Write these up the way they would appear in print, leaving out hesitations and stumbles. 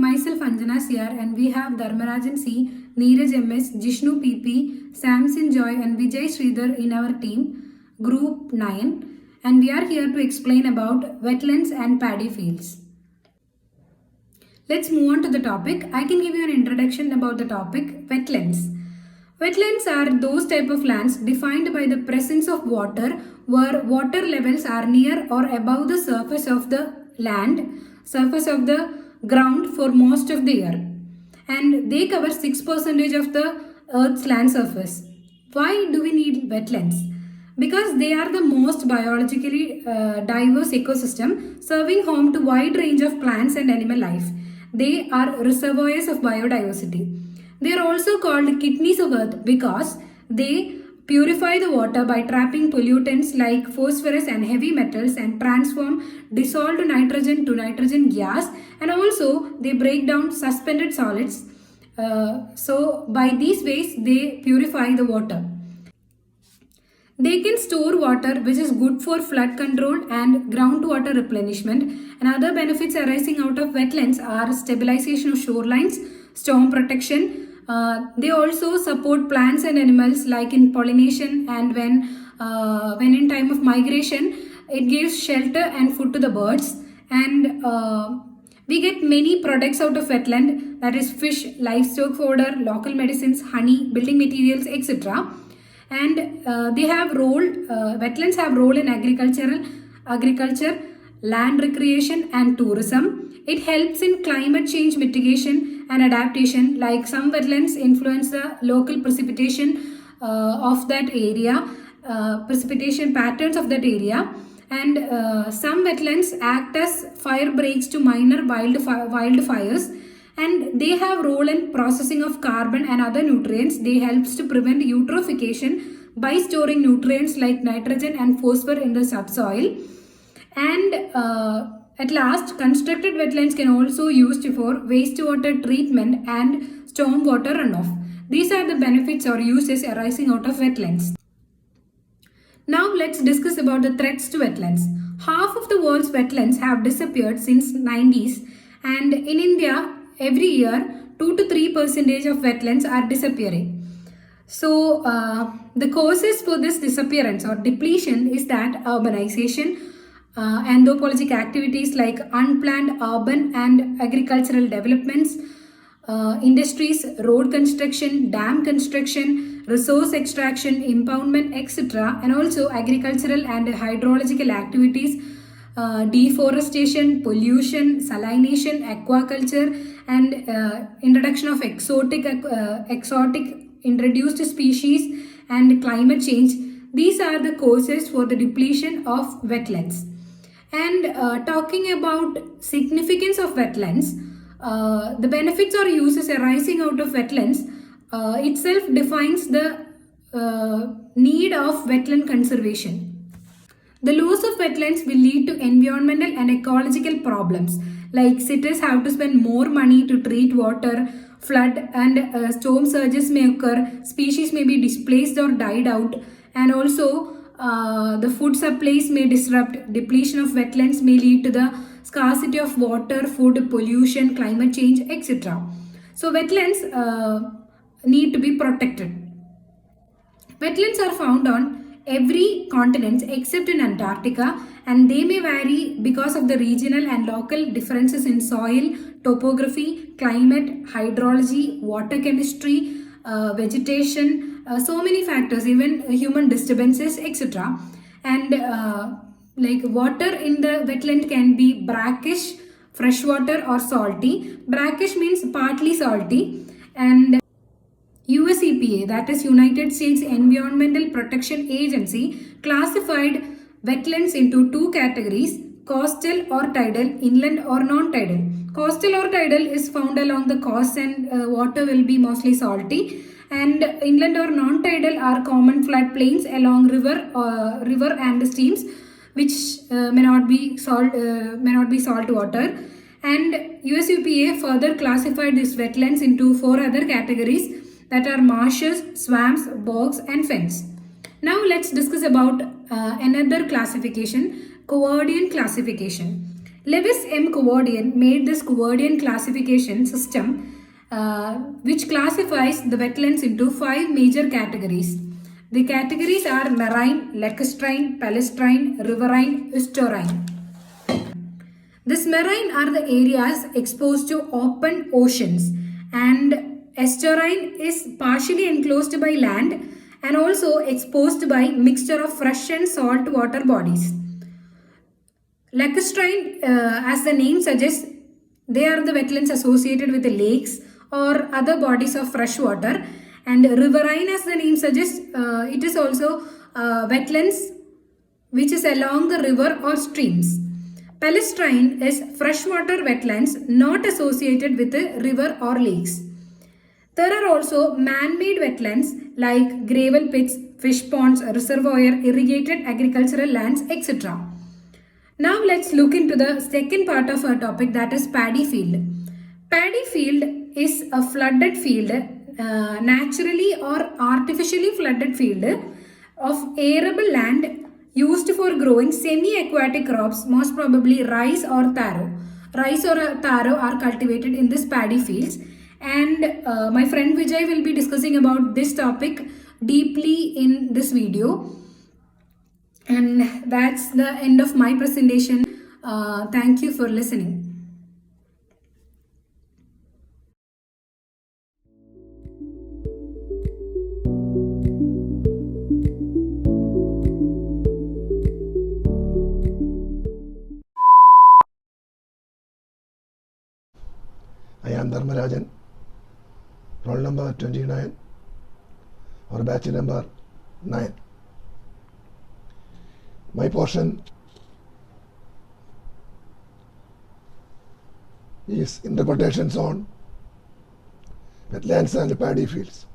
myself Anjana CR, and we have Dharmarajan C, Neeraj MS, Jishnu PP, Samson Joy, and Vijay Sridhar in our team, Group 9, and we are here to explain about wetlands and paddy fields. Let's move on to the topic. I can give you an introduction about the topic wetlands. Wetlands are those type of lands defined by the presence of water where water levels are near or above the surface of the surface of the ground for most of the year. And they cover 6% of the earth's land surface. Why do we need wetlands? Because they are the most biologically diverse ecosystem serving home to wide range of plants and animal life. They are reservoirs of biodiversity. They are also called kidneys of earth because they purify the water by trapping pollutants like phosphorus and heavy metals and transform dissolved nitrogen to nitrogen gas, and also they break down suspended solids. So by these ways they purify the water. They can store water, which is good for flood control and groundwater replenishment. And other benefits arising out of wetlands are stabilization of shorelines, storm protection. They also support plants and animals like in pollination, and when in time of migration, it gives shelter and food to the birds. And we get many products out of wetland, that is fish, livestock fodder, local medicines, honey, building materials, etc. And wetlands have role in agriculture, land recreation and tourism. It helps in climate change mitigation and adaptation, like some wetlands influence the local precipitation of that area, precipitation patterns of that area. And some wetlands act as fire breaks to minor wildfires, and they have role in processing of carbon and other nutrients. They helps to prevent eutrophication by storing nutrients like nitrogen and phosphor in the subsoil. And at last, constructed wetlands can also used for wastewater treatment and stormwater runoff. These are the benefits or uses arising out of wetlands. Now let's discuss about the threats to wetlands. Half of the world's wetlands have disappeared since 90s, and in India every year 2 to 3% of wetlands are disappearing. So the causes for this disappearance or depletion is that urbanization, anthropologic activities like unplanned urban and agricultural developments, industries, road construction, dam construction, resource extraction, impoundment, etc., and also agricultural and hydrological activities, deforestation, pollution, salination, aquaculture, and introduction of exotic introduced species, and climate change. These are the causes for the depletion of wetlands. And talking about significance of wetlands, the benefits or uses arising out of wetlands itself defines the need of wetland conservation. The loss of wetlands will lead to environmental and ecological problems, like cities have to spend more money to treat water, flood and storm surges may occur, species may be displaced or died out, and also the food supplies may disrupt. Depletion of wetlands may lead to the scarcity of water, food, pollution, climate change, etc. So wetlands need to be protected. Wetlands are found on every continent except in Antarctica, and they may vary because of the regional and local differences in soil, topography, climate, hydrology, water chemistry, vegetation, so many factors, even human disturbances, etc. And like water in the wetland can be brackish, freshwater or salty. Brackish means partly salty. And US EPA, that is United States Environmental Protection Agency, classified wetlands into two categories: coastal or tidal, inland or non-tidal. Coastal or tidal is found along the coast, and water will be mostly salty. And inland or non-tidal are common floodplains along river and streams, which may not be salt water. And US EPA further classified these wetlands into 4 other categories, that are marshes, swamps, bogs and fens. Now let's discuss about another classification, Coverdian classification. Lewis M. Cowardian made this Cowardian classification system which classifies the wetlands into 5 major categories. The categories are marine, lacustrine, palestrine, riverine, estuarine. This marine are the areas exposed to open oceans, and estuarine is partially enclosed by land and also exposed by mixture of fresh and salt water bodies. Lacustrine, as the name suggests, they are the wetlands associated with the lakes or other bodies of fresh water. And riverine, as the name suggests, it is also wetlands which is along the river or streams. Palestrine is freshwater wetlands not associated with the river or lakes. There are also man-made wetlands like gravel pits, fish ponds, reservoir, irrigated agricultural lands, etc. Now let's look into the second part of our topic, that is paddy field. Paddy field is a flooded field, naturally or artificially flooded field of arable land used for growing semi-aquatic crops, most probably rice or taro. Rice or taro are cultivated in this paddy fields, and my friend Vijay will be discussing about this topic deeply in this video. And that's the end of my presentation. Thank you for listening. I am Dharmarajan, roll number 29 or batch number 9. My portion is interpretations on wetlands and paddy fields.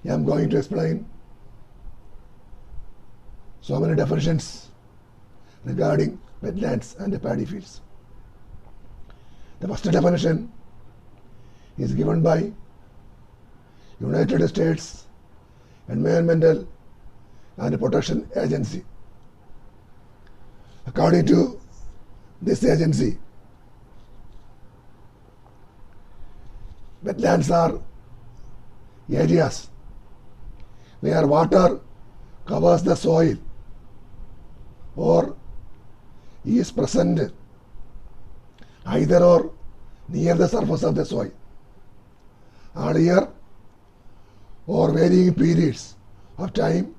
I am going to explain so many definitions regarding wetlands and paddy fields. The first definition is given by United States Environmental and Protection Agency. According to this agency, wetlands are areas where water covers the soil or is present either or near the surface of the soil all year or varying periods of time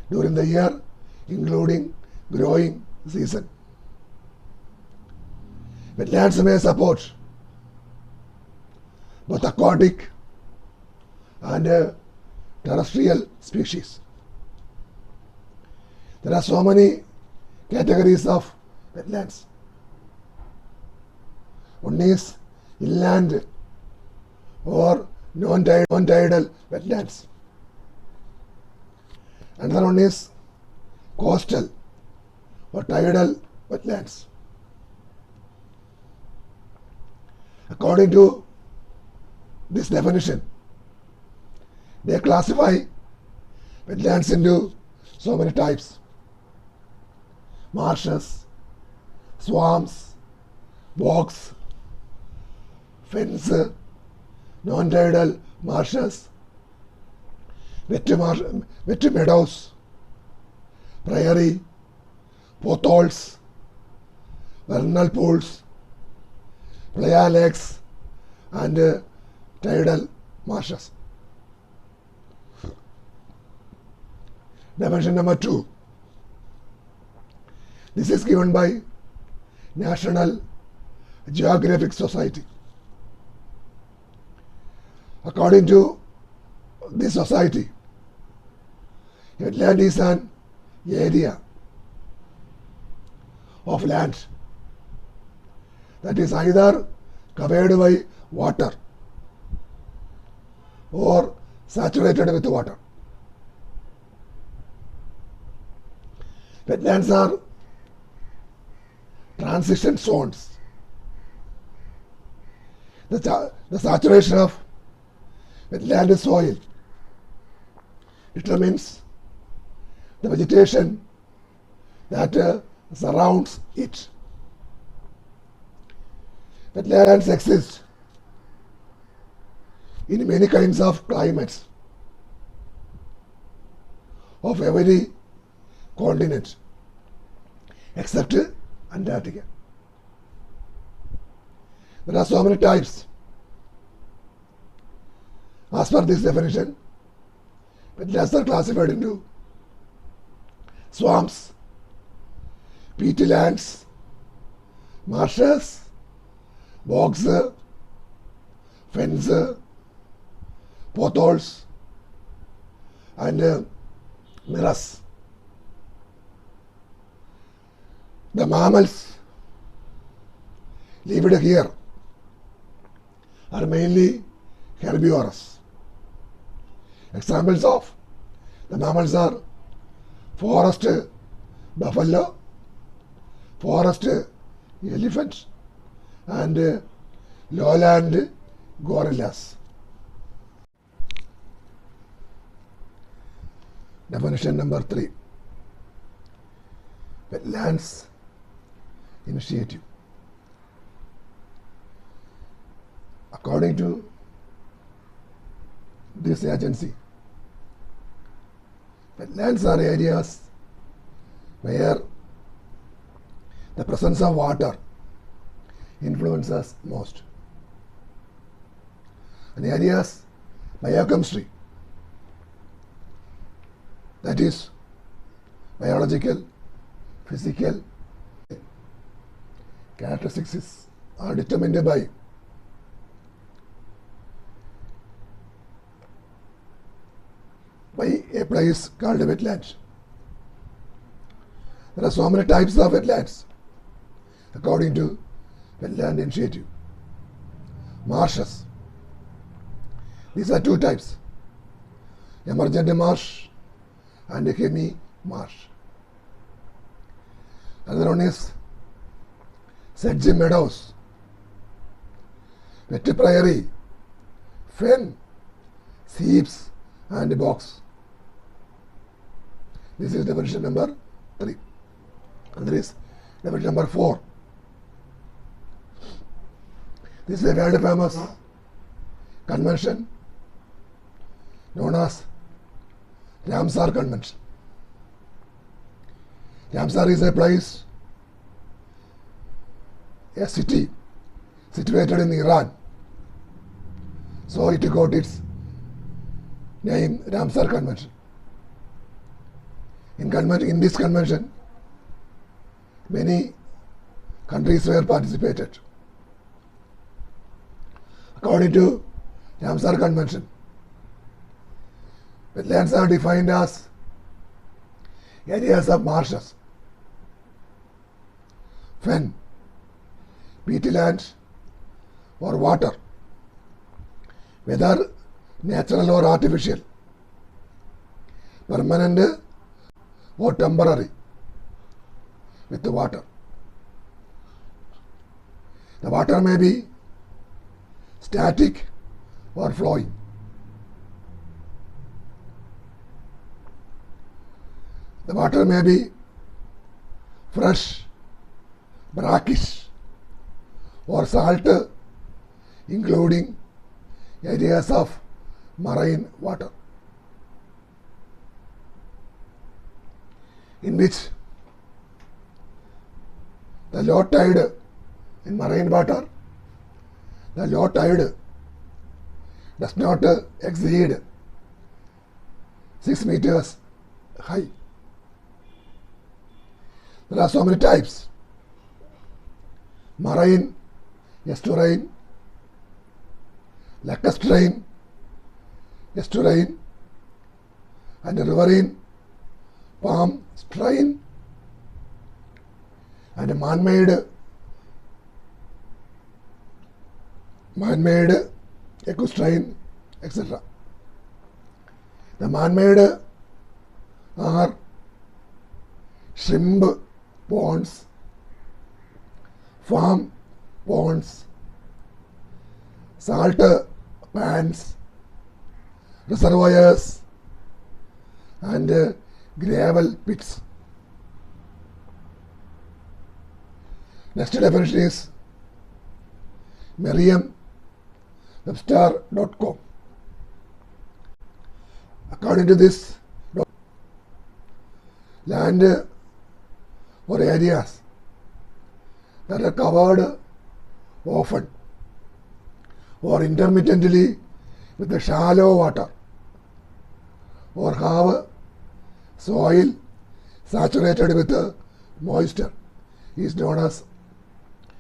during the year, including growing season. Wetlands may support both aquatic and terrestrial species. There are so many categories of wetlands. One is inland or non-tidal wetlands. Another one is coastal or tidal wetlands. According to this definition, they classify wetlands into so many types: marshes, swamps, bogs, fence, non-tidal marshes, wet meadows, prairie, potholes, vernal pools, playa lakes, and tidal marshes. Definition number 2. This is given by National Geographic Society. According to this society, wetland is an area of land that is either covered by water or saturated with water. Wetlands are transition zones. The saturation of wetland soil determines the vegetation that surrounds it. Wetlands exist in many kinds of climates of every continent except Antarctica. There are so many types. As per this definition, wetlands are classified into swamps, peatlands, marshes, bogs, fens, potholes, and mirrors. The mammals lived here are mainly herbivorous. Examples of the mammals are forest buffalo, forest elephant, and lowland gorillas. Definition number 3. Wetlands Initiative. According to this agency, wetlands are areas where the presence of water influences most. And areas biochemistry, that is biological, physical characteristics are determined by a place called wetlands. There are so many types of wetlands according to Wetland Initiative. Marshes. These are two types: emergent marsh and hemi marsh. Another one is sedge meadows, wet prairie, fen, seeps, and bogs. This is definition number 3. And there is definition number 4. This is a world famous convention known as Ramsar Convention. Ramsar is a place, a city situated in Iran. So it got its name Ramsar Convention. In this convention, many countries were participated. According to Ramsar Convention, wetlands are defined as areas of marshes, fen, peatland, or water, whether natural or artificial, permanent or temporary, with the water. The water may be static or flowing. The water may be fresh, brackish, or salt, including areas of marine water, in which the low tide in marine water, the low tide does not exceed 6 meters high. There are so many types: marine, estuarine, lacustrine, estuarine, and riverine, palm strine, and man-made equestrian, etc. The man-made are shrimp ponds, farm ponds, salt pans, reservoirs, and gravel pits. Next definition is Merriam-Webster.com. According to this, land or areas that are covered often or intermittently with the shallow water or have soil saturated with moisture is known as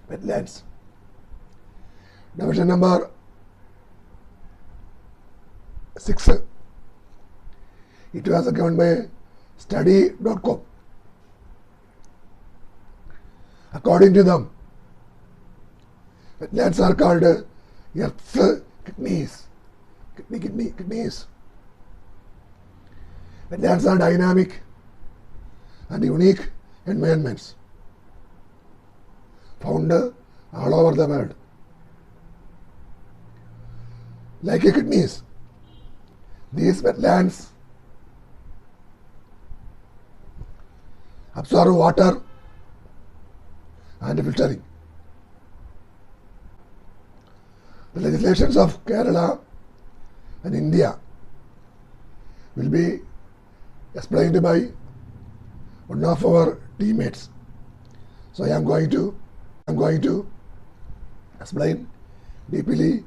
wetlands. Definition number 6. It was given by study.com. According to them, wetlands are called Earth's kidneys. Kidneys. Wetlands are dynamic and unique environments found all over the world. Like kidneys, these wetlands absorb water and filtering. The legislations of Kerala and India will be explained by one of our teammates. So I am going to explain deeply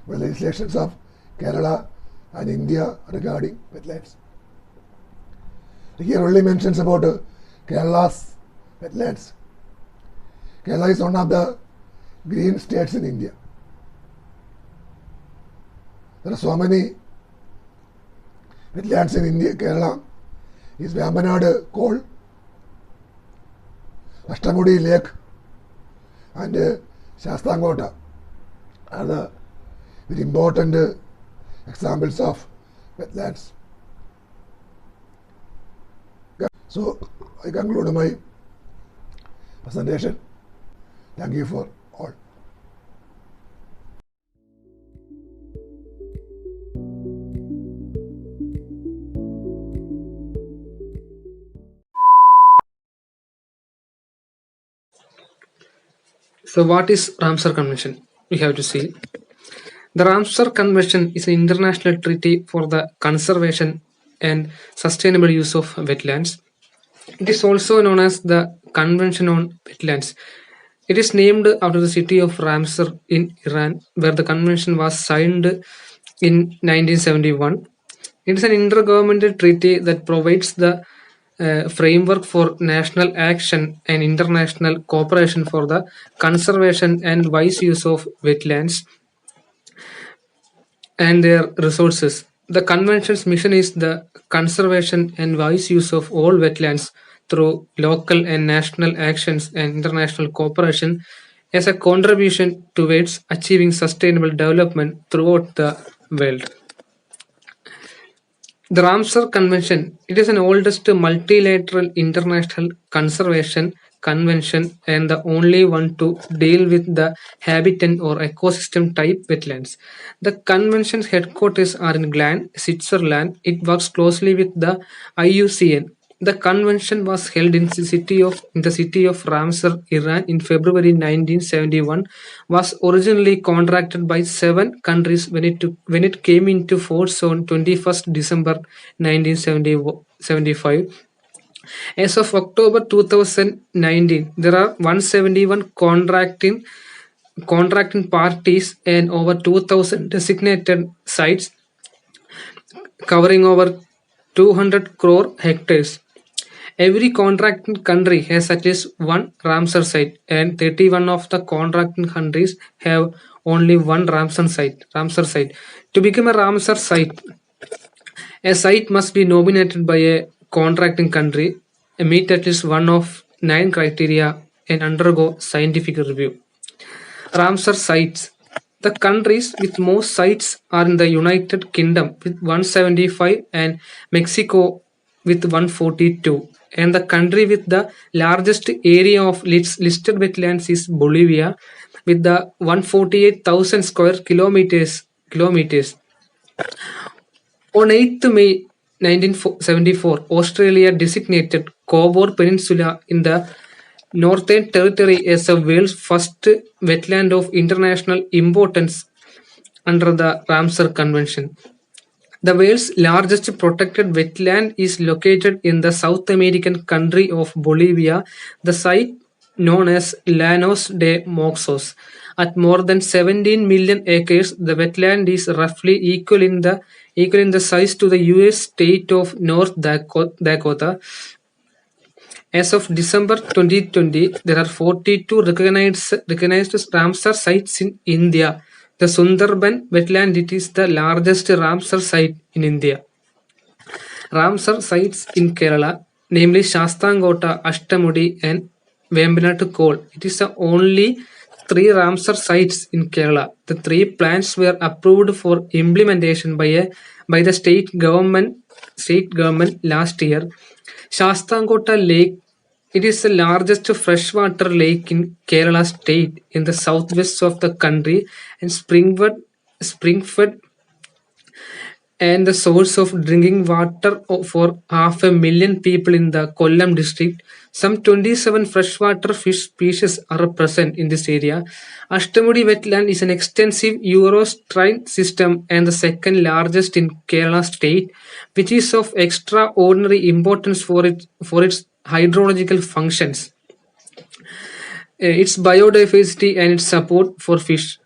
the legislations of Kerala and India regarding wetlands. Here only mentions about Kerala's wetlands. Kerala is one of the green states in India. There are so many wetlands in India. Kerala is Vambanad Coal, Ashtamudi Lake and Shastangota are the very important examples of wetlands. So I conclude my presentation. Thank you for all. So what is Ramsar Convention? We have to see. The Ramsar Convention is an international treaty for the conservation and sustainable use of wetlands. It is also known as the Convention on Wetlands. It is named after the city of Ramsar in Iran, where the convention was signed in 1971. It is an intergovernmental treaty that provides the framework for national action and international cooperation for the conservation and wise use of wetlands and their resources. The convention's mission is the conservation and wise use of all wetlands through local and national actions and international cooperation as a contribution towards achieving sustainable development throughout the world. The Ramsar Convention, it is an oldest multilateral international conservation convention and the only one to deal with the habitat or ecosystem type wetlands. The convention's headquarters are in Gland, Switzerland. It works closely with the IUCN. The convention was held in the city of Ramsar, Iran in February 1971. Was originally contracted by 7 countries when it came into force on 21st December 1975. As of October 2019, there are 171 contracting parties and over 2,000 designated sites covering over 200 crore hectares. Every contracting country has at least one Ramsar site, and 31 of the contracting countries have only one Ramsar site. To become a Ramsar site, a site must be nominated by a contracting country, meet at least one of 9 criteria, and undergo scientific review. Ramsar sites. The countries with most sites are in the United Kingdom with 175 and Mexico with 142. And the country with the largest area of listed wetlands is Bolivia with the 148,000 square kilometers. On 8th May 1974, Australia designated Cobar Peninsula in the Northern Territory is the world's first wetland of international importance under the Ramsar Convention. The world's largest protected wetland is located in the South American country of Bolivia, the site known as Llanos de Moxos. At more than 17 million acres, the wetland is roughly equal in the size to the US state of North Dakota. As of December 2020, there are 42 recognized Ramsar sites in India. The Sundarban wetland it is the largest Ramsar site in India. Ramsar sites in Kerala, namely Shastangota, Ashtamudi, and Vembanattu Kol. It is the only three Ramsar sites in Kerala. The three plans were approved for implementation by the state government last year. Shastangota Lake it is the largest freshwater lake in Kerala state in the southwest of the country and spring-fed and the source of drinking water for 500,000 people in the Kollam district. Some 27 freshwater fish species are present in this area. Ashtamudi wetland is an extensive Eurostrine system and the second largest in Kerala state, which is of extraordinary importance for its hydrological functions, its biodiversity, and its support for fish.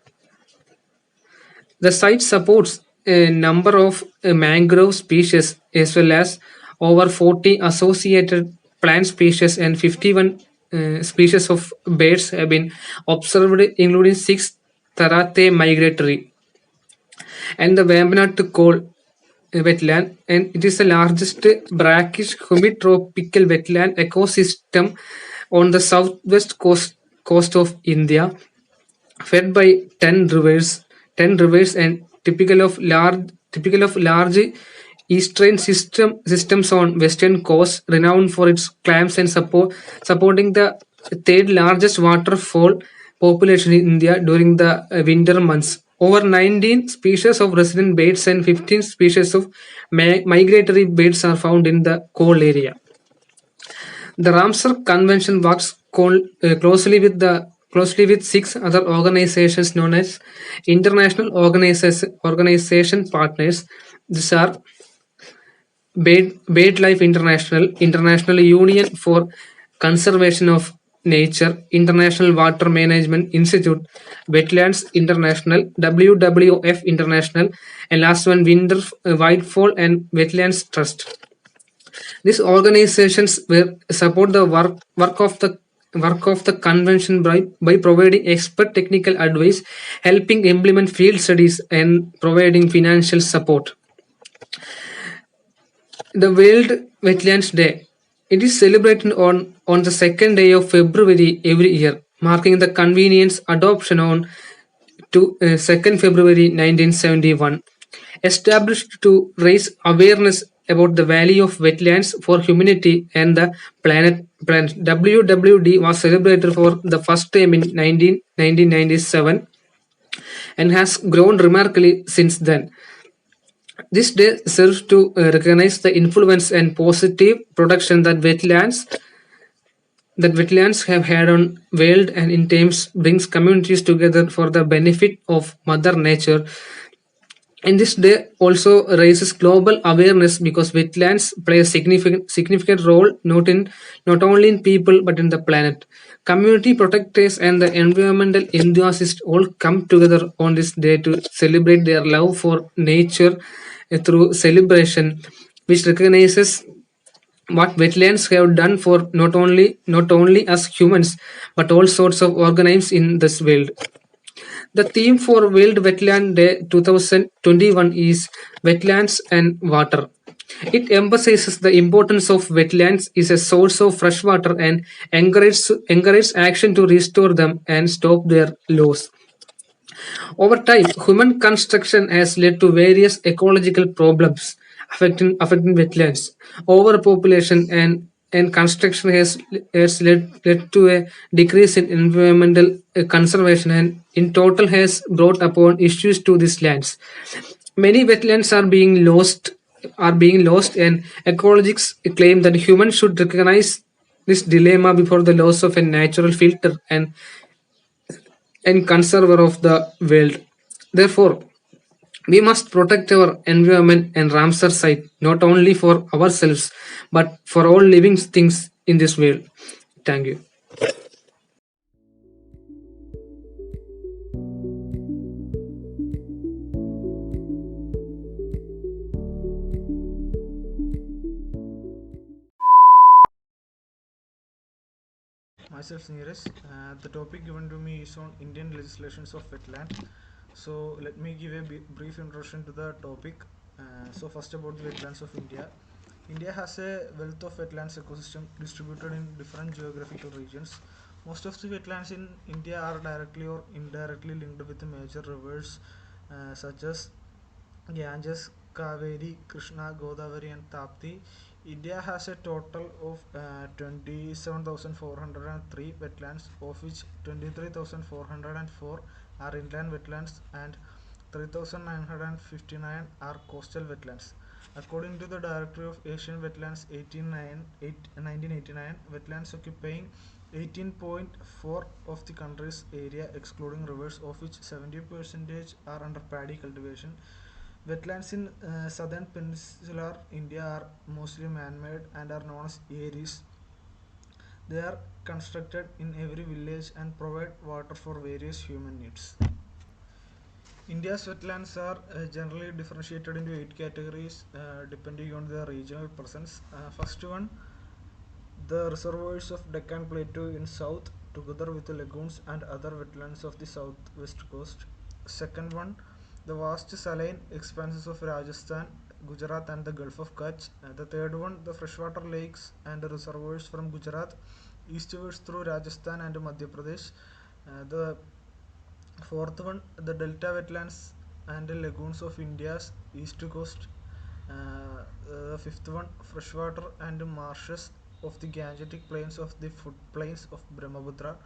The site supports a number of mangrove species as well as over 40 associated plant species and 51 species of birds have been observed, including 6 Tarate migratory. And the Vembanattu Kol wetland, and it is the largest brackish humid tropical wetland ecosystem on the southwest coast of India, fed by 10 rivers and typical of large estuarine systems on western coast, renowned for its clams and supporting the third largest waterfowl population in India during the winter months. Over 19 species of resident birds and 15 species of migratory birds are found in the Kol area. The Ramsar Convention works closely with 6 other organizations known as international organization partners. These are BirdLife International, International Union for Conservation of Nature, International Water Management Institute, Wetlands International, WWF International, and last one Wildfowl and Wetlands Trust. These organizations will support the work of the convention by providing expert technical advice, helping implement field studies, and providing financial support. The World Wetlands Day. It is celebrated on the second day of February every year, marking the convenience adoption on 2nd February 1971. Established to raise awareness about the value of wetlands for humanity and the planet. WWD was celebrated for the first time in 1997 and has grown remarkably since then. This day serves to recognize the influence and positive protection that wetlands have had on world and in terms brings communities together for the benefit of Mother Nature. And this day also raises global awareness because wetlands play a significant role not only in people but in the planet. Community protectors and the environmental enthusiasts all come together on this day to celebrate their love for nature through celebration, which recognizes what wetlands have done for not only us humans but all sorts of organisms in this world. The theme for World Wetland Day 2021 is Wetlands and Water. It emphasizes the importance of wetlands as a source of fresh water and encourages action to restore them and stop their loss. Over time, human construction has led to various ecological problems affecting wetlands. Overpopulation and construction has led to a decrease in environmental conservation and in total has brought upon issues to these lands. Many wetlands are being lost and ecologists claim that humans should recognize this dilemma before the loss of a natural filter and conserver of the world. Therefore, we must protect our environment and Ramsar site not only for ourselves but for all living things in this world. Thank you. Myself Neeraj. The topic given to me is on Indian legislations of wetland. So let me give a brief introduction to the topic. First about the wetlands of India. India has a wealth of wetlands ecosystem distributed in different geographical regions. Most of the wetlands in India are directly or indirectly linked with the major rivers such as Ganges, Kaveri, Krishna, Godavari, and Tapti. India has a total of 27,403 wetlands, of which 23,404 are inland wetlands and 3,959 are coastal wetlands. According to the Directory of Asian Wetlands 1989, wetlands occupying 18.4 of the country's area excluding rivers, of which 70% are under paddy cultivation. Wetlands in southern peninsular India are mostly man-made and are known as areas. They are constructed in every village and provide water for various human needs. India's wetlands are generally differentiated into 8 categories depending on their regional presence. First one, the reservoirs of Deccan Plateau in south, together with the lagoons and other wetlands of the southwest coast. Second one, the vast saline expanses of Rajasthan, Gujarat, and the Gulf of Kutch. The third one, the freshwater lakes and reservoirs from Gujarat eastwards through Rajasthan and Madhya Pradesh. The fourth one, the delta wetlands and the lagoons of India's east coast. The fifth one, freshwater and marshes of the Gangetic plains of the floodplains of Brahmaputra.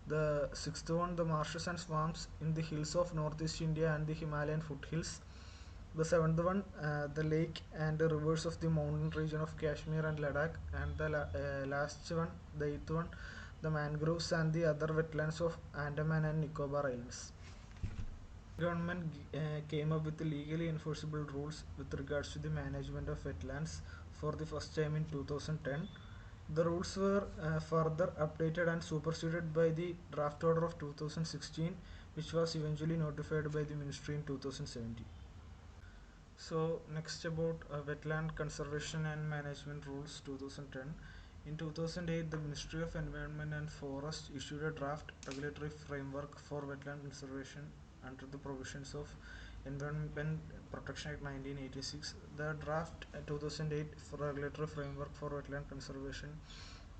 The sixth one, the marshes and swamps in the hills of northeast India and the Himalayan foothills. The seventh one, the lake and the rivers of the mountain region of Kashmir and Ladakh. And the last one, the eighth one, the mangroves and the other wetlands of Andaman and Nicobar Islands. Government came up with legally enforceable rules with regards to the management of wetlands for the first time in 2010. The rules were further updated and superseded by the draft order of 2016, which was eventually notified by the ministry in 2017. So next about wetland conservation and management rules 2010. In 2008, the Ministry of Environment and Forest issued a draft regulatory framework for wetland conservation under the provisions of Environment Protection Act 1986. The draft 2008 regulatory framework for wetland conservation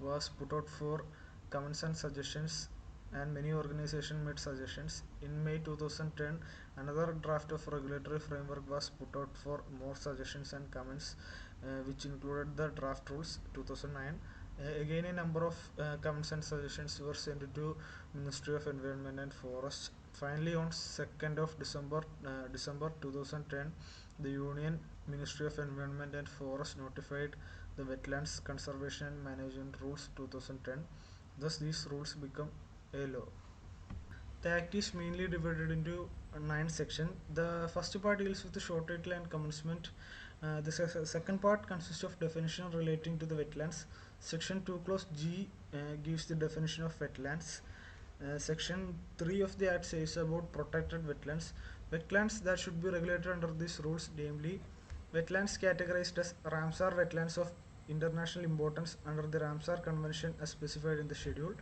was put out for comments and suggestions, and many organizations made suggestions. In May 2010, another draft of regulatory framework was put out for more suggestions and comments, which included the draft rules 2009. Again, a number of comments and suggestions were sent to Ministry of Environment and Forests. Finally, on 2nd of December 2010, the Union Ministry of Environment and Forest notified the Wetlands Conservation and Management Rules 2010. Thus, these rules become a law. The Act is mainly divided into 9 sections. The first part deals with the short title and commencement. The second part consists of definition relating to the wetlands. Section 2 clause G gives the definition of wetlands. Section 3 of the Act says about protected wetlands. Wetlands that should be regulated under these rules, namely wetlands categorized as Ramsar wetlands of international importance under the Ramsar Convention as specified in the schedule.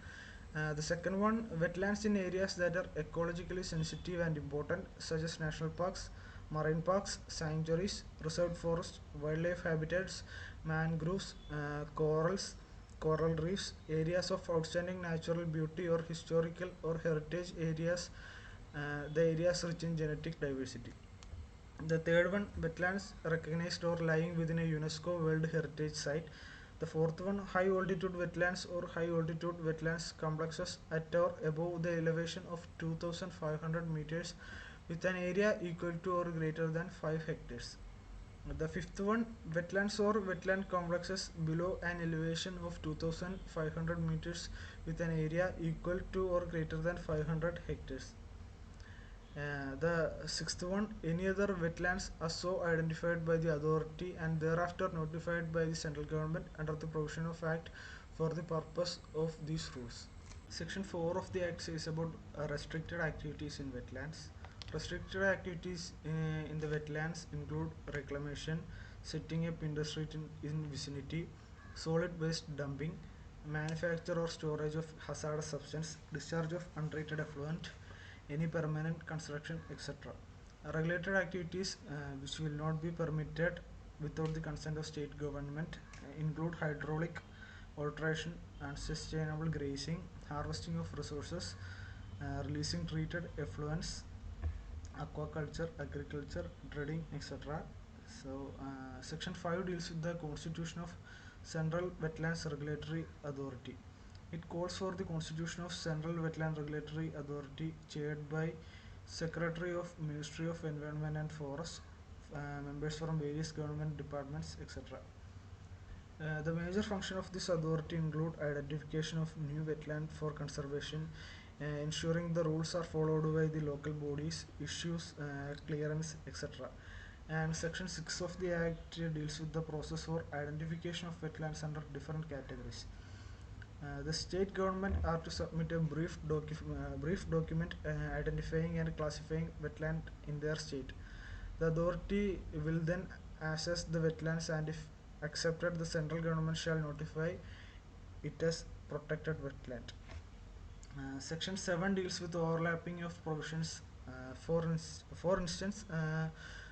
The second one, wetlands in areas that are ecologically sensitive and important, such as national parks, marine parks, sanctuaries, reserved forests, wildlife habitats, mangroves, corals, coral reefs, areas of outstanding natural beauty or historical or heritage areas, the areas rich in genetic diversity. The third one, wetlands recognized or lying within a UNESCO World Heritage Site. The fourth one, high altitude wetlands or high altitude wetlands complexes at or above the elevation of 2500 meters with an area equal to or greater than 5 hectares. The fifth one, wetlands or wetland complexes below an elevation of 2500 meters with an area equal to or greater than 500 hectares. The sixth one, any other wetlands are so identified by the authority and thereafter notified by the central government under the provision of Act for the purpose of these rules. Section 4 of the Act says about restricted activities in wetlands. Restricted activities in the wetlands include reclamation, setting up industry in vicinity, solid waste dumping, manufacture or storage of hazardous substance, discharge of untreated effluent, any permanent construction, etc. Regulated activities which will not be permitted without the consent of state government include hydraulic alteration, unsustainable grazing, harvesting of resources, releasing treated effluents, aquaculture, agriculture, dredging, etc. So, Section 5 deals with the constitution of Central Wetlands Regulatory Authority. It calls for the constitution of Central Wetland Regulatory Authority chaired by Secretary of Ministry of Environment and Forest, members from various government departments, etc. The major function of this authority include identification of new wetland for conservation, ensuring the rules are followed by the local bodies, issues, clearance, etc. And Section 6 of the Act deals with the process for identification of wetlands under different categories. The state government are to submit a brief document identifying and classifying wetland in their state. The authority will then assess the wetlands and if accepted, the central government shall notify it as protected wetland. Section 7 deals with the overlapping of provisions. For instance,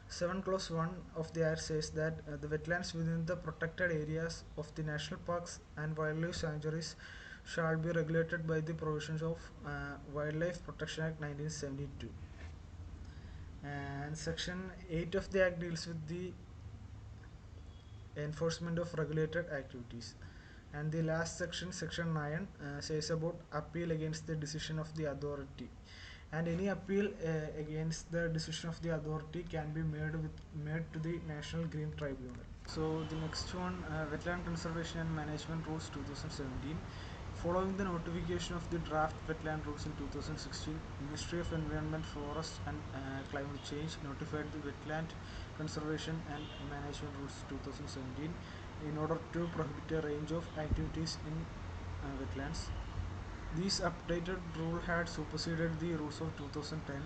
7 clause 1 of the Act says that the wetlands within the protected areas of the national parks and wildlife sanctuaries shall be regulated by the provisions of Wildlife Protection Act 1972. And Section 8 of the Act deals with the enforcement of regulated activities. And the last section, Section 9, says about appeal against the decision of the authority. And any appeal against the decision of the authority can be made to the National Green Tribunal. So the next one, Wetland Conservation and Management Rules 2017. Following the notification of the draft wetland rules in 2016, Ministry of Environment, Forest and Climate Change notified the Wetland Conservation and Management Rules 2017 in order to prohibit a range of activities in wetlands. These updated rule had superseded the rules of 2010.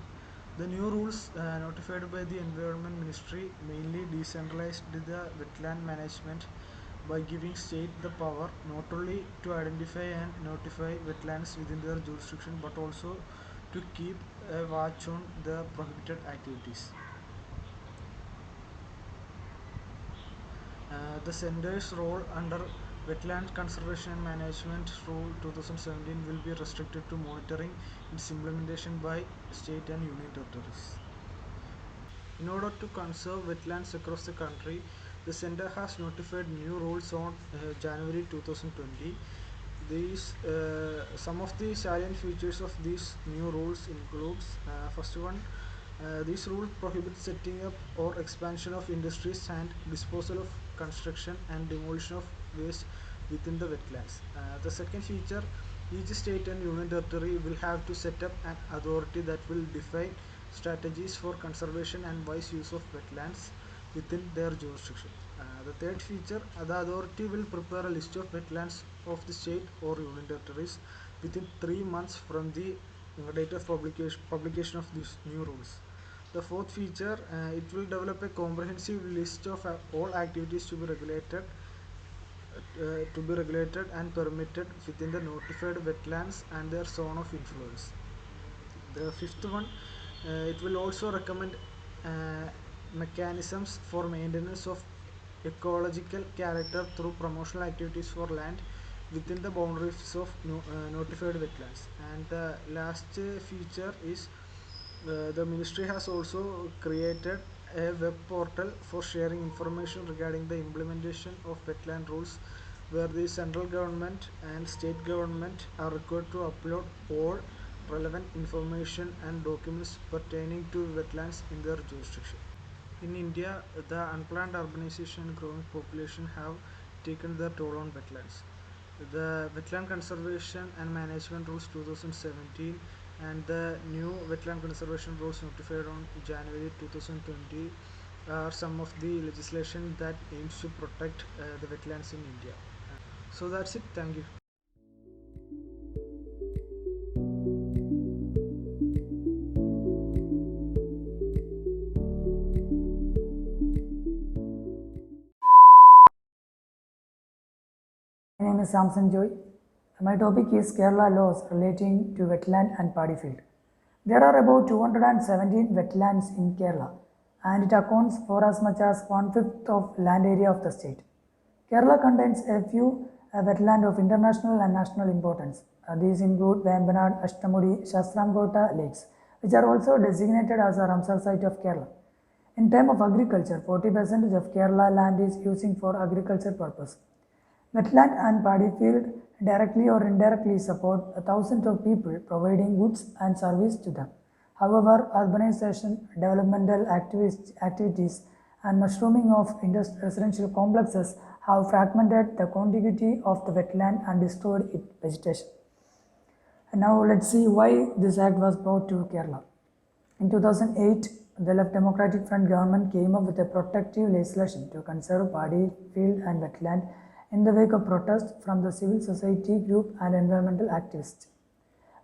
The new rules notified by the Environment Ministry mainly decentralized the wetland management by giving state the power not only to identify and notify wetlands within their jurisdiction but also to keep a watch on the prohibited activities. The center's role under Wetland Conservation and Management Rule 2017 will be restricted to monitoring its implementation by state and union territories. In order to conserve wetlands across the country, the Center has notified new rules on January 2020. Some of the salient features of these new rules includes first one, this rule prohibits setting up or expansion of industries and disposal of construction and demolition of waste within the wetlands. The second feature, each state and union territory will have to set up an authority that will define strategies for conservation and wise use of wetlands within their jurisdiction. The third feature, the authority will prepare a list of wetlands of the state or union territories within 3 months from the date of publication of these new rules. The fourth feature, it will develop a comprehensive list of all activities to be regulated and permitted within the notified wetlands and their zone of influence. The fifth one, it will also recommend mechanisms for maintenance of ecological character through promotional activities for land within the boundaries of notified wetlands. And the last feature is the ministry has also created a web portal for sharing information regarding the implementation of wetland rules where the central government and state government are required to upload all relevant information and documents pertaining to wetlands in their jurisdiction. In India, the unplanned urbanization and growing population have taken their toll on wetlands. The Wetland Conservation and Management Rules 2017 and the new Wetland Conservation Rules notified on January 2020 are some of the legislation that aims to protect the wetlands in India. So that's it. Thank you. My name is Samson Joy. My topic is Kerala laws relating to wetland and paddy field. There are about 217 wetlands in Kerala, and it accounts for as much as 1/5 of land area of the state. Kerala contains a few wetland of international and national importance. These include Vembanad, Ashtamudi, Shastramkota lakes, which are also designated as a Ramsar site of Kerala. In terms of agriculture, 40% of Kerala land is using for agriculture purpose. Wetland and paddy field directly or indirectly support thousands of people, providing goods and service to them. However, urbanization, developmental activities, and mushrooming of residential complexes have fragmented the contiguity of the wetland and destroyed its vegetation. And now let's see why this act was brought to Kerala. In 2008, the Left Democratic Front government came up with a protective legislation to conserve paddy field and wetland in the wake of protests from the civil society group and environmental activists.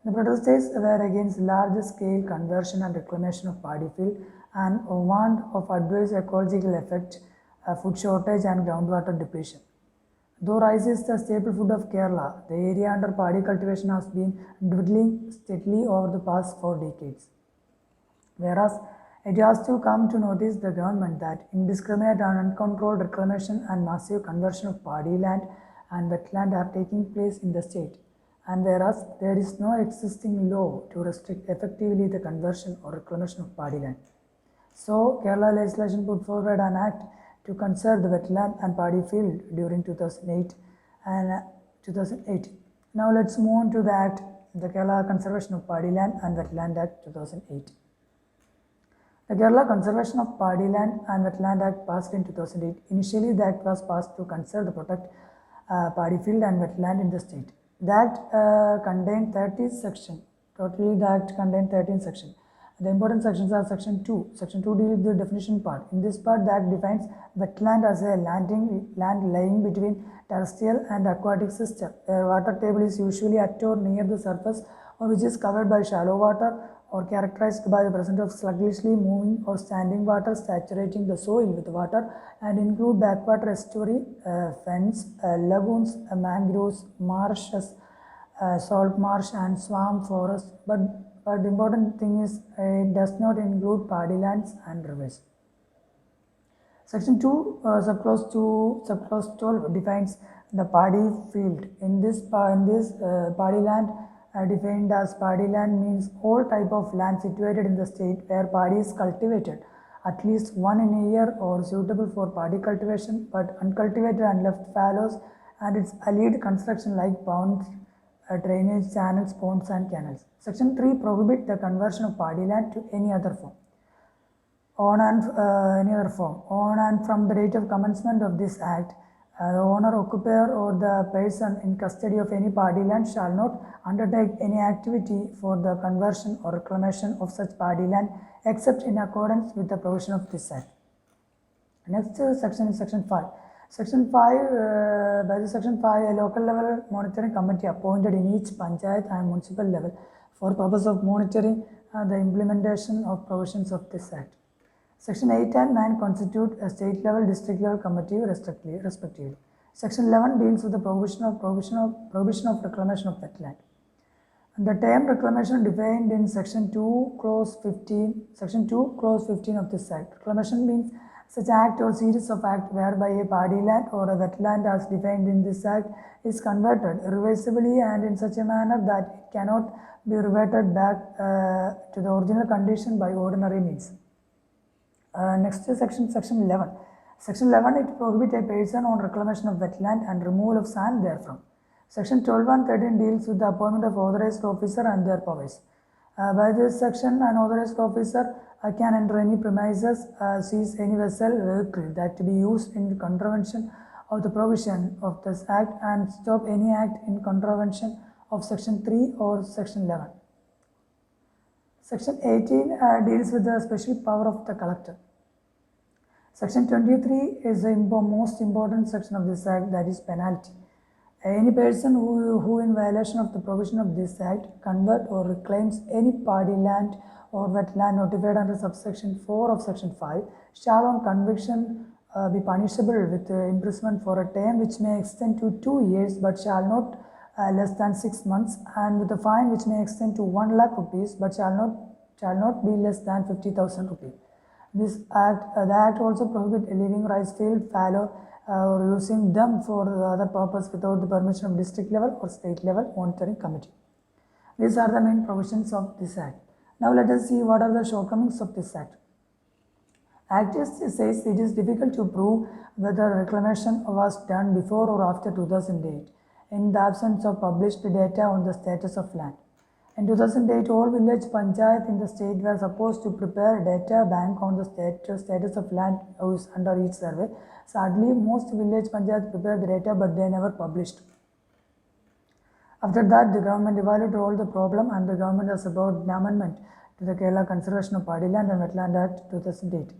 The protesters were against large-scale conversion and reclamation of paddy field and warned of adverse ecological effects, food shortage and groundwater depletion. Though rice is the staple food of Kerala, the area under paddy cultivation has been dwindling steadily over the past 4 decades. Whereas it has to come to notice the government that indiscriminate and uncontrolled reclamation and massive conversion of paddy land and wetland are taking place in the state, and whereas there is no existing law to restrict effectively the conversion or reclamation of paddy land. So, Kerala legislation put forward an act to conserve the wetland and paddy field during 2008 and 2008. Now let's move on to the act, the Kerala Conservation of Paddy Land and Wetland Act 2008. The Kerala Conservation of Paddy Land and Wetland Act passed in 2008. Initially, the act was passed to conserve the protect paddy field and wetland in the state. The act contained 30 sections. Totally, the act contained 13 sections. The important sections are section 2. Section 2 deals with the definition part. In this part, the act defines wetland as a land lying between terrestrial and aquatic system, where water table is usually at or near the surface or which is covered by shallow water or characterized by the presence of sluggishly moving or standing water saturating the soil with water and include backwater estuary, fens, lagoons, mangroves, marshes, salt marsh and swamp forest, but the important thing is it does not include paddy lands and rivers. Section 2, subclause 12 defines the paddy field. In this paddy land defined as paddy land means all type of land situated in the state where paddy is cultivated at least one in a year or suitable for paddy cultivation but uncultivated and left fallows and its allied construction like ponds, drainage channels, ponds and canals. Section 3 prohibits the conversion of paddy land to any other form. On and from the date of commencement of this act, the owner, occupier or the person in custody of any paddy land shall not undertake any activity for the conversion or reclamation of such paddy land except in accordance with the provision of this act. Next section is section 5. Section 5, by the section 5, a local level monitoring committee appointed in each panchayat and municipal level for purpose of monitoring the implementation of provisions of this act. Section 8 and 9 constitute a state level, district level committee respectively. Section 11 deals with the prohibition of reclamation of wetland. And the term reclamation defined in section 2 clause 15 of this act. Reclamation means such act or series of acts whereby a paddy land or a wetland as defined in this act is converted irreversibly and in such a manner that it cannot be reverted back to the original condition by ordinary means. Next is section 11. Section 11, it prohibits a person on reclamation of wetland and removal of sand therefrom. Section 12 and 13 deals with the appointment of authorized officer and their powers. By this section, an authorized officer can enter any premises, seize any vessel, vehicle that to be used in contravention of the provision of this act and stop any act in contravention of section 3 or section 11. Section 18 deals with the special power of the collector. Section 23 is the most important section of this act, that is penalty. Any person who in violation of the provision of this act convert or reclaims any party land or wetland notified under subsection 4 of section 5 shall on conviction be punishable with imprisonment for a term which may extend to 2 years but shall not less than 6 months, and with a fine which may extend to 1 lakh rupees but shall not be less than 50,000 rupees. This act, the act also prohibits leaving rice field fallow or using them for other purpose without the permission of district level or state level monitoring committee. These are the main provisions of this act. Now let us see what are the shortcomings of this act. Act says it is difficult to prove whether reclamation was done before or after 2008 in the absence of published data on the status of land. In 2008, all village panchayat in the state were supposed to prepare a data bank on the status of land use under each survey. Sadly, most village panchayats prepared the data, but they never published. After that, the government evaluated all the problem, and the government has brought an amendment to the Kerala Conservation of Paddy Land and Wetland Act 2008.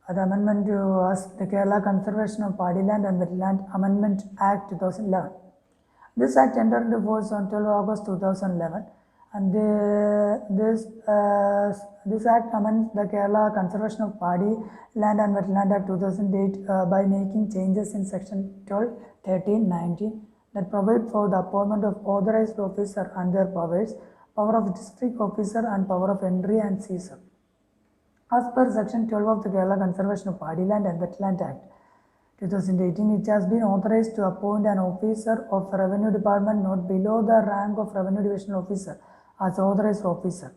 The amendment was the Kerala Conservation of Paddy Land and Wetland Amendment Act 2011. This act entered into force on 12 August 2011, and this act amends the Kerala Conservation of Paddy Land and Wetland Act 2008 by making changes in section 12, 13, 19 that provide for the appointment of authorized officer and their powers, power of district officer and power of entry and seizure. As per section 12 of the Kerala Conservation of Paddy Land and Wetland Act 2018, it has been authorized to appoint an officer of Revenue Department not below the rank of Revenue Divisional Officer as authorized officer.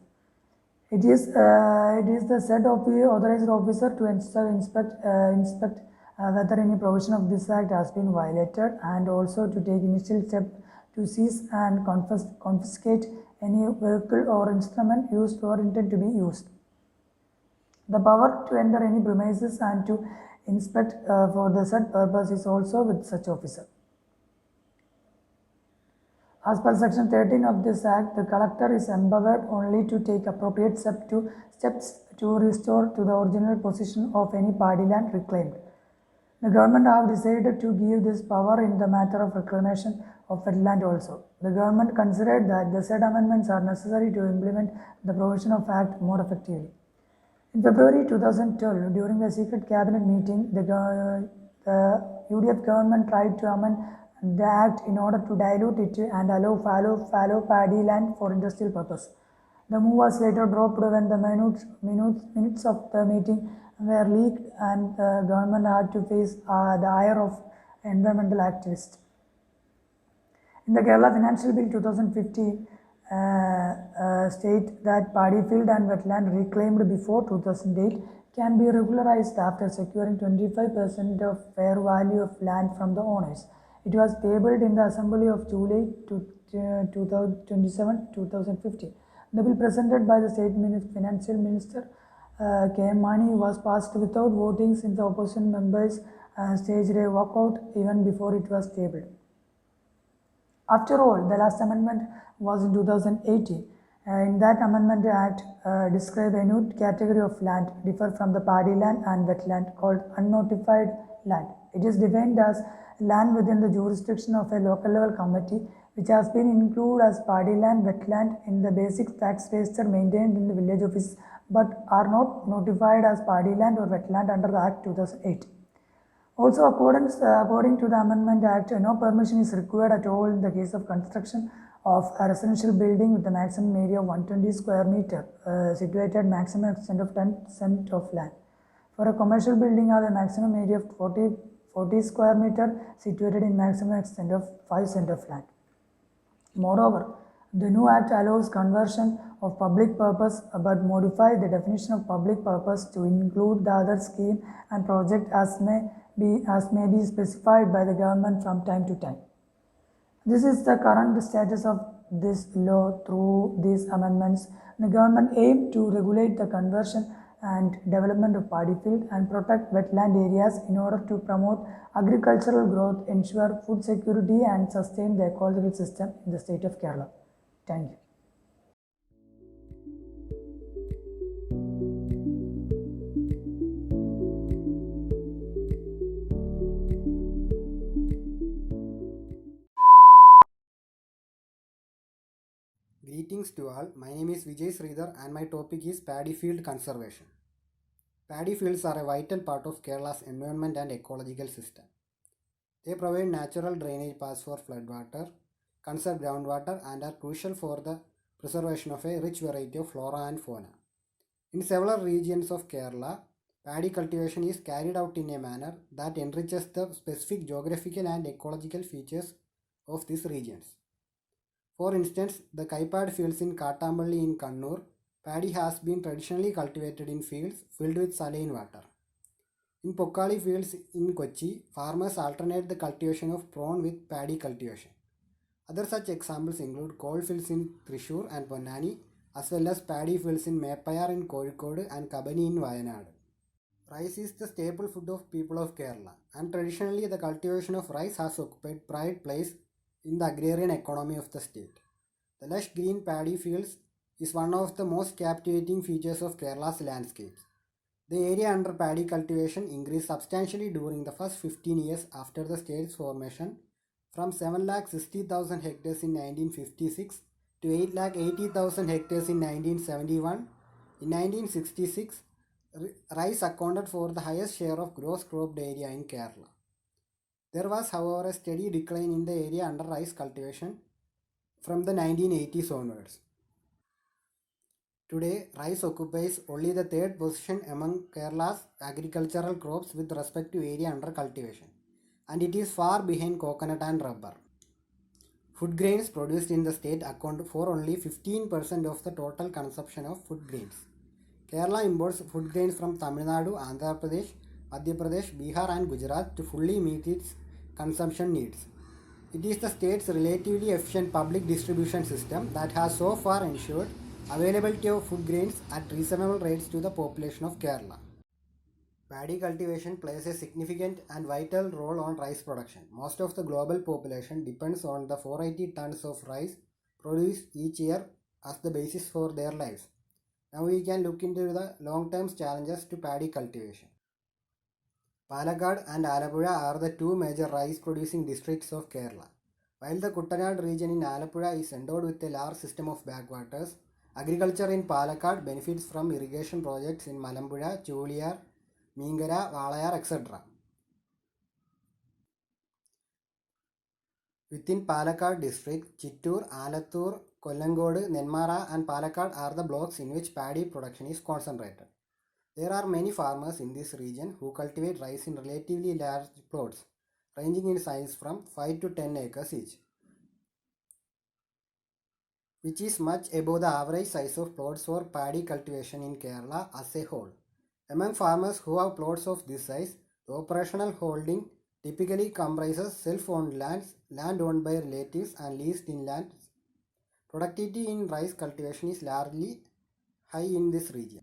It is the said authorized officer to inspect whether any provision of this act has been violated, and also to take initial step to seize and confiscate any vehicle or instrument used or intended to be used. The power to enter any premises and to inspect for the said purpose is also with such officer. As per section 13 of this act, the collector is empowered only to take appropriate steps to restore to the original position of any party land reclaimed. The government have decided to give this power in the matter of reclamation of wetland also. The government considered that the said amendments are necessary to implement the provision of act more effectively. In February 2012, during the secret cabinet meeting, the UDF government tried to amend the act in order to dilute it and allow fallow paddy land for industrial purpose. The move was later dropped when the minutes of the meeting were leaked, and the government had to face the ire of environmental activists. In the Kerala Financial Bill 2015, state that paddy field and wetland reclaimed before 2008 can be regularized after securing 25% of fair value of land from the owners. It was tabled in the Assembly of July 27, 2015. The bill presented by the State Financial Minister K. M. Mani was passed without voting since the opposition members staged a walkout even before it was tabled. After all, the last amendment was in 2018. In that amendment, Act described a new category of land different from the paddy land and wetland called unnotified land. It is defined as land within the jurisdiction of a local level committee which has been included as paddy land, wetland in the basic tax register maintained in the village office but are not notified as paddy land or wetland under the Act 2008. Also, according to the Amendment Act, no permission is required at all in the case of construction of a residential building with a maximum area of 120 square meter, situated maximum extent of 10% of land. For a commercial building, have a maximum area of 40 square meter, situated in maximum extent of 5% of land. Moreover, the new Act allows conversion of public purpose but modify the definition of public purpose to include the other scheme and project as may be specified by the government from time to time. This is the current status of this law through these amendments, the government aimed to regulate the conversion and development of paddy field and protect wetland areas in order to promote agricultural growth, ensure food security and sustain the ecological system in the state of Kerala. Thank you. Greetings to all. My name is Vijay Sridhar and my topic is paddy field conservation. Paddy fields are a vital part of Kerala's environment and ecological system. They provide natural drainage paths for floodwater, conserve groundwater, and are crucial for the preservation of a rich variety of flora and fauna. In several regions of Kerala, paddy cultivation is carried out in a manner that enriches the specific geographical and ecological features of these regions. For instance, the Kaipad fields in Katamballi in Kannur, paddy has been traditionally cultivated in fields filled with saline water. In Pokkali fields in Kochi, farmers alternate the cultivation of prawn with paddy cultivation. Other such examples include coal fields in Thrissur and Ponnani, as well as paddy fields in Meppayar in Kozhikode and Kabani in Wayanad. Rice is the staple food of people of Kerala, and traditionally the cultivation of rice has occupied pride place in the agrarian economy of the state. The lush green paddy fields is one of the most captivating features of Kerala's landscapes. The area under paddy cultivation increased substantially during the first 15 years after the state's formation, from 7,60,000 hectares in 1956 to 8,80,000 hectares in 1971. In 1966, rice accounted for the highest share of gross cropped area in Kerala. There was, however, a steady decline in the area under rice cultivation from the 1980s onwards. Today, rice occupies only the third position among Kerala's agricultural crops with respect to area under cultivation, and it is far behind coconut and rubber. Food grains produced in the state account for only 15% of the total consumption of food grains. Kerala imports food grains from Tamil Nadu, Andhra Pradesh, Madhya Pradesh, Bihar and Gujarat to fully meet its consumption needs. It is the state's relatively efficient public distribution system that has so far ensured availability of food grains at reasonable rates to the population of Kerala. Paddy cultivation plays a significant and vital role on rice production. Most of the global population depends on the 480 tons of rice produced each year as the basis for their lives. Now we can look into the long-term challenges to paddy cultivation. Palakkad and Alappuzha are the two major rice-producing districts of Kerala. While the Kuttanad region in Alappuzha is endowed with a large system of backwaters, agriculture in Palakkad benefits from irrigation projects in Malampuzha, Choliyar, Mingara, Valayar, etc. Within Palakkad district, Chittoor, Alattur, Kollangodu, Nenmara and Palakkad are the blocks in which paddy production is concentrated. There are many farmers in this region who cultivate rice in relatively large plots, ranging in size from 5 to 10 acres each, which is much above the average size of plots for paddy cultivation in Kerala as a whole. Among farmers who have plots of this size, the operational holding typically comprises self-owned lands, land owned by relatives and leased in lands. Productivity in rice cultivation is largely high in this region.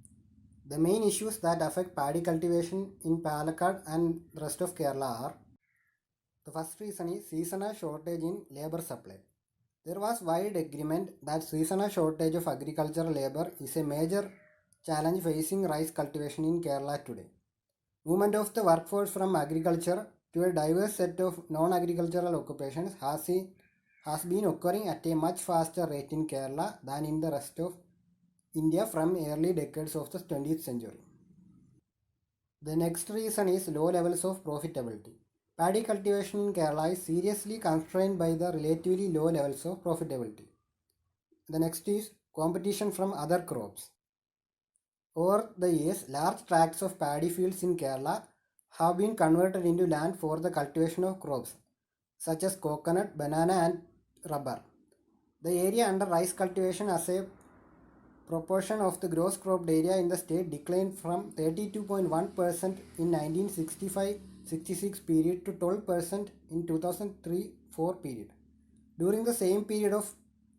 The main issues that affect paddy cultivation in Palakkad and the rest of Kerala are: the first reason is seasonal shortage in labor supply. There was wide agreement that seasonal shortage of agricultural labor is a major challenge facing rice cultivation in Kerala today. Movement of the workforce from agriculture to a diverse set of non-agricultural occupations has been occurring at a much faster rate in Kerala than in the rest of India from early decades of the 20th century. The next reason is low levels of profitability. Paddy cultivation in Kerala is seriously constrained by the relatively low levels of profitability. The next is competition from other crops. Over the years, large tracts of paddy fields in Kerala have been converted into land for the cultivation of crops such as coconut, banana and rubber. The area under rice cultivation as a proportion of the gross cropped area in the state declined from 32.1% in 1965-66 period to 12% in 2003-4 period. During the same period of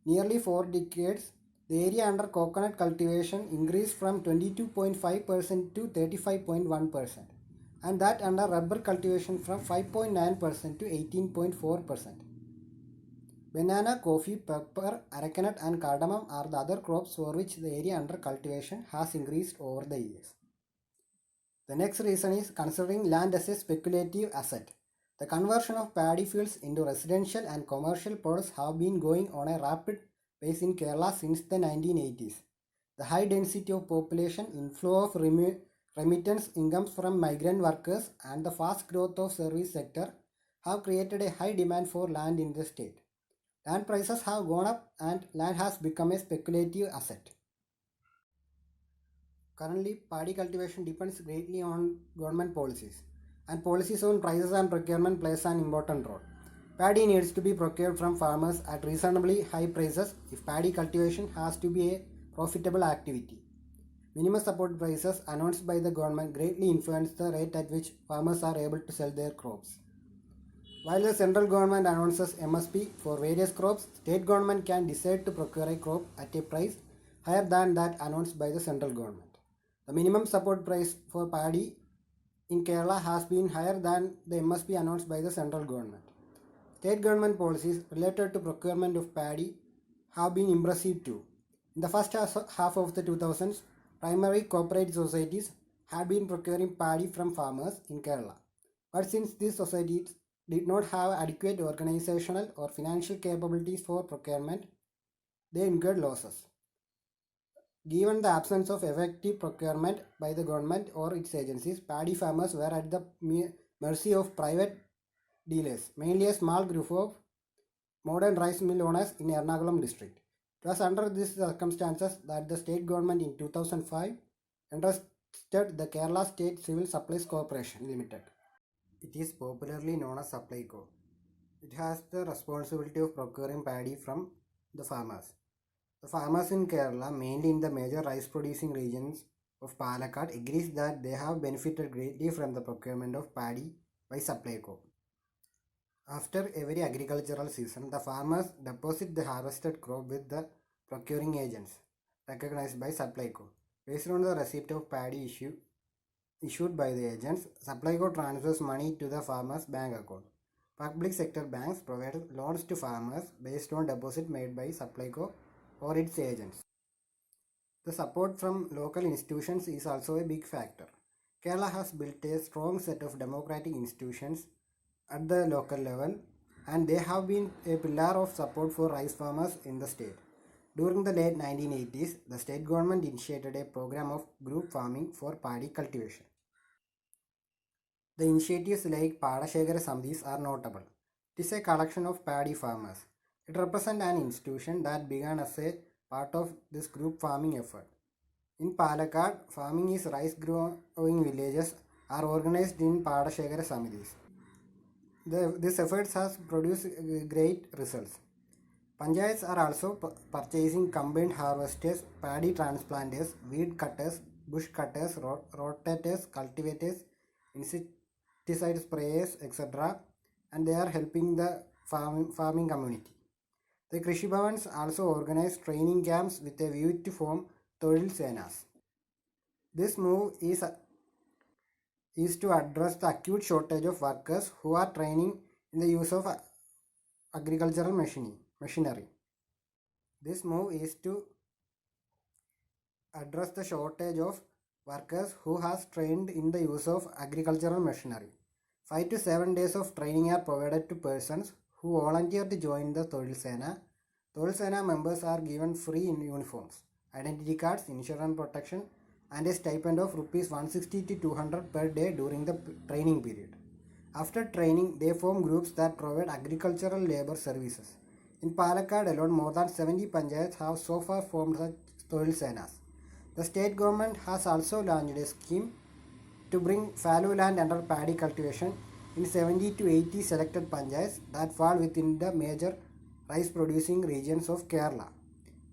nearly 4 decades, the area under coconut cultivation increased from 22.5% to 35.1%, and that under rubber cultivation from 5.9% to 18.4%. Banana, coffee, pepper, arecanut and cardamom are the other crops for which the area under cultivation has increased over the years. The next reason is considering land as a speculative asset. The conversion of paddy fields into residential and commercial plots have been going on a rapid pace in Kerala since the 1980s. The high density of population, inflow of remittance incomes from migrant workers and the fast growth of service sector have created a high demand for land in the state. Land prices have gone up and land has become a speculative asset. Currently, paddy cultivation depends greatly on government policies, and policies on prices and procurement plays an important role. Paddy needs to be procured from farmers at reasonably high prices if paddy cultivation has to be a profitable activity. Minimum support prices announced by the government greatly influence the rate at which farmers are able to sell their crops. While the central government announces MSP for various crops, state government can decide to procure a crop at a price higher than that announced by the central government. The minimum support price for paddy in Kerala has been higher than the MSP announced by the central government. State government policies related to procurement of paddy have been impressive too. In the first half of the 2000s, primary cooperative societies had been procuring paddy from farmers in Kerala. But since these societies did not have adequate organizational or financial capabilities for procurement, they incurred losses. Given the absence of effective procurement by the government or its agencies, paddy farmers were at the mercy of private dealers, mainly a small group of modern rice mill owners in Ernakulam district. It was under these circumstances that the state government in 2005 entrusted the Kerala State Civil Supplies Corporation Limited. It is popularly known as Supplyco. It has the responsibility of procuring paddy from the farmers. The farmers in Kerala, mainly in the major rice producing regions of Palakkad, agrees that they have benefited greatly from the procurement of paddy by Supplyco. After every agricultural season, the farmers deposit the harvested crop with the procuring agents recognized by Supplyco. Based on the receipt of paddy issued by the agents, Supplyco transfers money to the farmer's bank account. Public sector banks provide loans to farmers based on deposit made by Supplyco or its agents. The support from local institutions is also a big factor. Kerala has built a strong set of democratic institutions at the local level, and they have been a pillar of support for rice farmers in the state. During the late 1980s, the state government initiated a program of group farming for paddy cultivation. The initiatives like Padashekara Samdis are notable. It is a collection of paddy farmers. It represents an institution that began as a part of this group farming effort. In Palakkad, farming is rice growing villages are organized in Padashekara Samidis. This effort has produced great results. Panchayats are also purchasing combined harvesters, paddy transplanters, weed cutters, bush cutters, rotators, cultivators, insecticide sprayers, etc. and they are helping the farming community. The Krishi Bhavans also organize training camps with a view to form തൊഴിൽ Senas. This move is to address the acute shortage of workers who are training in the use of agricultural machinery. This move is to address the shortage of workers who has trained in the use of agricultural machinery. 5 to 7 days of training are provided to persons who volunteer to join the തൊഴിൽ Sena. തൊഴിൽ Sena members are given free uniforms, identity cards, insurance protection, and a stipend of rupees 160 to 200 per day during the training period. After training, they form groups that provide agricultural labor services. In Palakkad alone, more than 70 panchayats have so far formed such തൊഴിൽ Senas. The state government has also launched a scheme to bring fallow land under paddy cultivation in 70 to 80 selected panchayats that fall within the major rice producing regions of Kerala.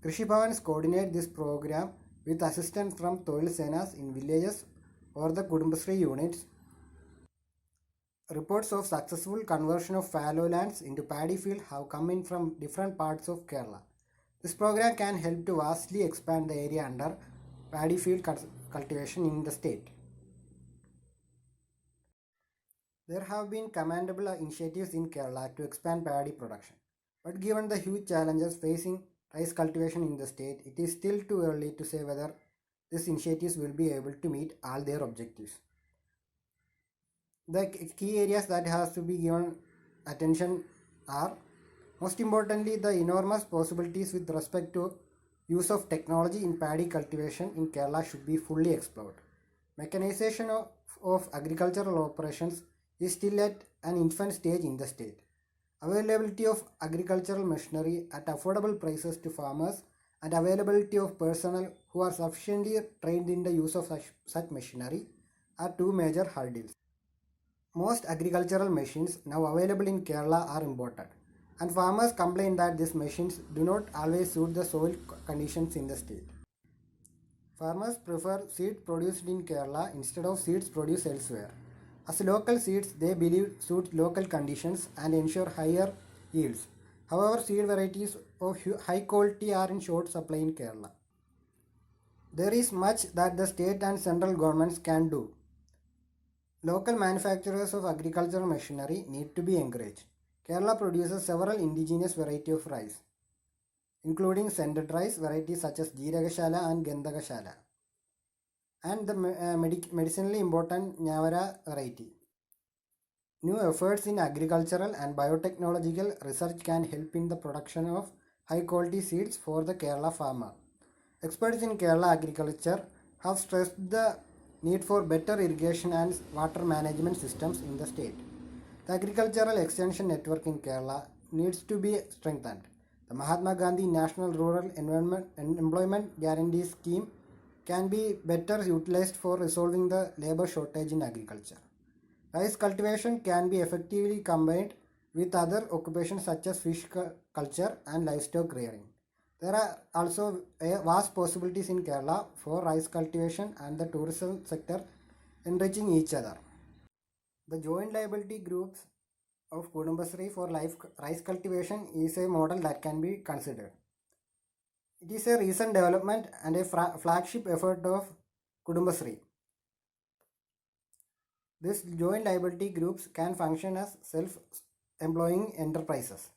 Krishi Bhavans coordinate this program with assistance from തൊഴിൽ Senas in villages or the Kudumbashree units. Reports of successful conversion of fallow lands into paddy field have come in from different parts of Kerala. This program can help to vastly expand the area under paddy field cultivation in the state. There have been commendable initiatives in Kerala to expand paddy production, but given the huge challenges facing rice cultivation in the state, it is still too early to say whether these initiatives will be able to meet all their objectives. The key areas that has to be given attention are, most importantly, the enormous possibilities with respect to use of technology in paddy cultivation in Kerala should be fully explored. Mechanization of agricultural operations is still at an infant stage in the state. Availability of agricultural machinery at affordable prices to farmers and availability of personnel who are sufficiently trained in the use of such machinery are two major hurdles. Most agricultural machines now available in Kerala are imported, and farmers complain that these machines do not always suit the soil conditions in the state. Farmers prefer seeds produced in Kerala instead of seeds produced elsewhere, as local seeds they believe suit local conditions and ensure higher yields. However, seed varieties of high quality are in short supply in Kerala. There is much that the state and central governments can do. Local manufacturers of agricultural machinery need to be encouraged. Kerala produces several indigenous varieties of rice, including scented rice varieties such as Jeeragashala and Gandhagashala, and the medicinally important Nyavara variety. New efforts in agricultural and biotechnological research can help in the production of high quality seeds for the Kerala farmer. Experts in Kerala agriculture have stressed the need for better irrigation and water management systems in the state. The agricultural extension network in Kerala needs to be strengthened. The Mahatma Gandhi National Rural Employment Guarantee Scheme can be better utilized for resolving the labor shortage in agriculture. Rice cultivation can be effectively combined with other occupations such as fish culture and livestock rearing. There are also vast possibilities in Kerala for rice cultivation and the tourism sector enriching each other. The joint liability groups of Kudumbashree for rice cultivation is a model that can be considered. It is a recent development and a flagship effort of Kudumbashree. These joint liability groups can function as self-employing enterprises.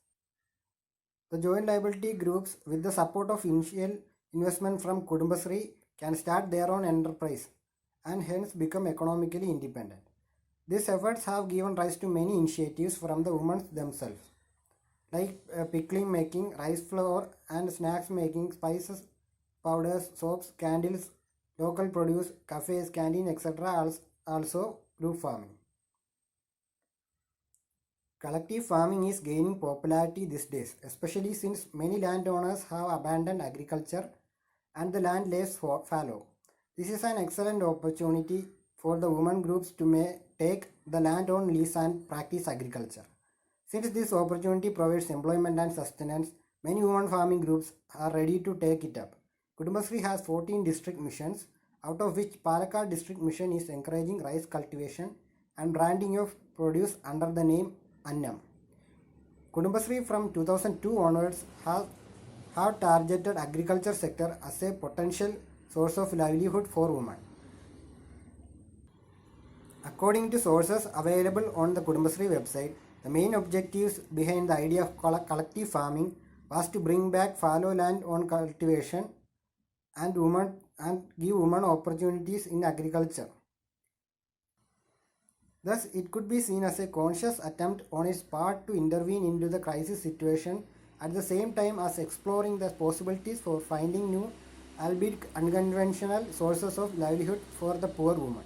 The joint liability groups, with the support of initial investment from Kudumbashree, can start their own enterprise and hence become economically independent. These efforts have given rise to many initiatives from the women themselves, like pickling making, rice flour and snacks making, spices, powders, soaps, candles, local produce, cafes, canteen, etc. Also group farming. Collective farming is gaining popularity these days, especially since many landowners have abandoned agriculture and the land lays fallow. This is an excellent opportunity for the women groups to take the land on lease and practice agriculture. Since this opportunity provides employment and sustenance, many women farming groups are ready to take it up. Kudumbashree has 14 district missions, out of which Palakkad district mission is encouraging rice cultivation and branding of produce under the name Annam. Kudumbashree from 2002 onwards have targeted agriculture sector as a potential source of livelihood for women. According to sources available on the Kudumbashree website, the main objectives behind the idea of collective farming was to bring back fallow land on cultivation and give women opportunities in agriculture. Thus, it could be seen as a conscious attempt on its part to intervene into the crisis situation at the same time as exploring the possibilities for finding new, albeit unconventional, sources of livelihood for the poor woman.